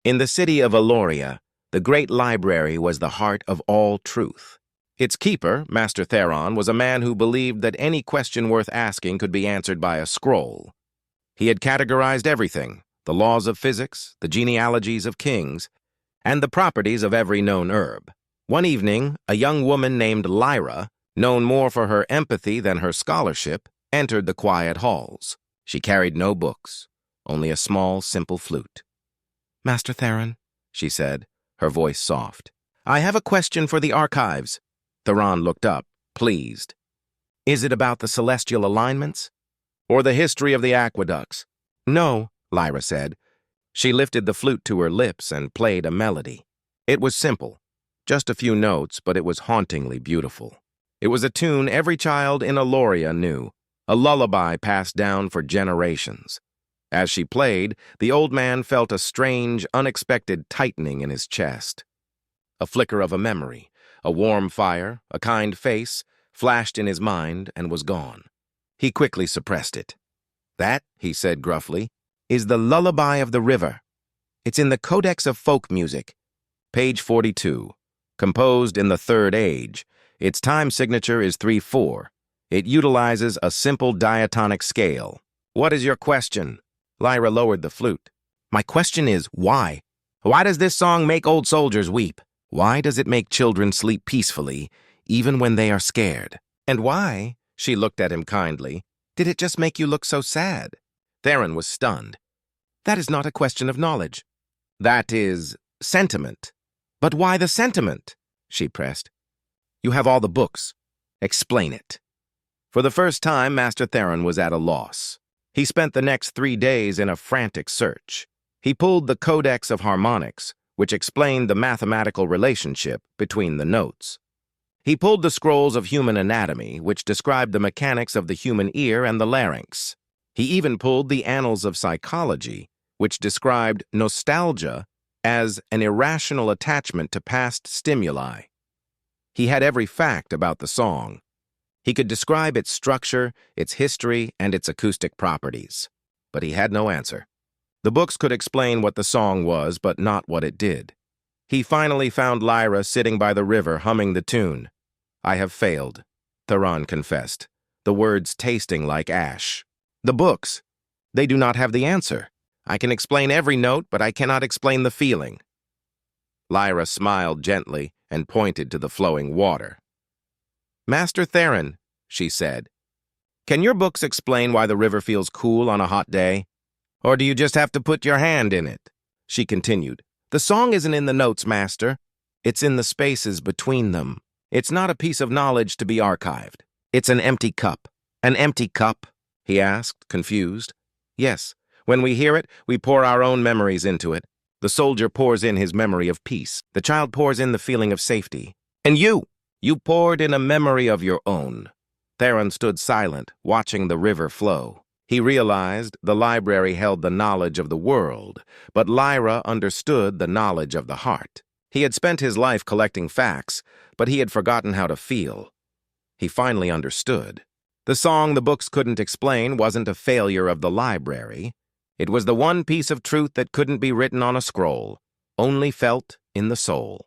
In the city of Elia, the great library was the heart of all truth. Its keeper, Master Theron, was a man who believed that any question worth asking could be answered by a scroll. He had categorized everything, the laws of physics, the genealogies of kings, and the properties of every known herb. One evening, a young woman named Lyra, known more for her empathy than her scholarship, entered the quiet halls. She carried no books, only a small, simple flute. "Master Theron," she said, her voice soft, "I have a question for the archives." Theron looked up, pleased. "Is it about the celestial alignments? Or the history of the aqueducts?" "No," Lyra said. She lifted the flute to her lips and played a melody. It was simple, just a few notes, but it was hauntingly beautiful. It was a tune every child in Elia knew, a lullaby passed down for generations. As she played, the old man felt a strange, unexpected tightening in his chest. A flicker of a memory, a warm fire, a kind face, flashed in his mind and was gone. He quickly suppressed it. "That," he said gruffly, "is the Lullaby of the River. It's in the Codex of Folk Music, page 42, composed in the Third Age. Its time signature is 3/4. It utilizes a simple diatonic scale." "What is your question?" Lyra lowered the flute. "My question is, why? Why does this song make old soldiers weep? Why does it make children sleep peacefully, even when they are scared? And why," she looked at him kindly, "did it just make you look so sad?" Theron was stunned. "That is not a question of knowledge. That is sentiment." "But why the sentiment?" she pressed. "You have all the books. Explain it." For the first time, Master Theron was at a loss. He spent the next 3 days in a frantic search. He pulled the Codex of Harmonics, which explained the mathematical relationship between the notes. He pulled the scrolls of human anatomy, which described the mechanics of the human ear and the larynx. He even pulled the Annals of Psychology, which described nostalgia as an irrational attachment to past stimuli. He had every fact about the song. He could describe its structure, its history, and its acoustic properties. But he had no answer. The books could explain what the song was, but not what it did. He finally found Lyra sitting by the river humming the tune. "I have failed," Theron confessed, the words tasting like ash. "The books, they do not have the answer. I can explain every note, but I cannot explain the feeling." Lyra smiled gently and pointed to the flowing water. "Master Theron," she said, "can your books explain why the river feels cool on a hot day? Or do you just have to put your hand in it?" She continued, "The song isn't in the notes, Master. It's in the spaces between them. It's not a piece of knowledge to be archived. It's an empty cup." "An empty cup?" he asked, confused. "Yes. When we hear it, we pour our own memories into it. The soldier pours in his memory of peace. The child pours in the feeling of safety. And you poured in a memory of your own." Theron stood silent, watching the river flow. He realized the library held the knowledge of the world, but Lyra understood the knowledge of the heart. He had spent his life collecting facts, but he had forgotten how to feel. He finally understood. The song the books couldn't explain wasn't a failure of the library. It was the one piece of truth that couldn't be written on a scroll, only felt in the soul.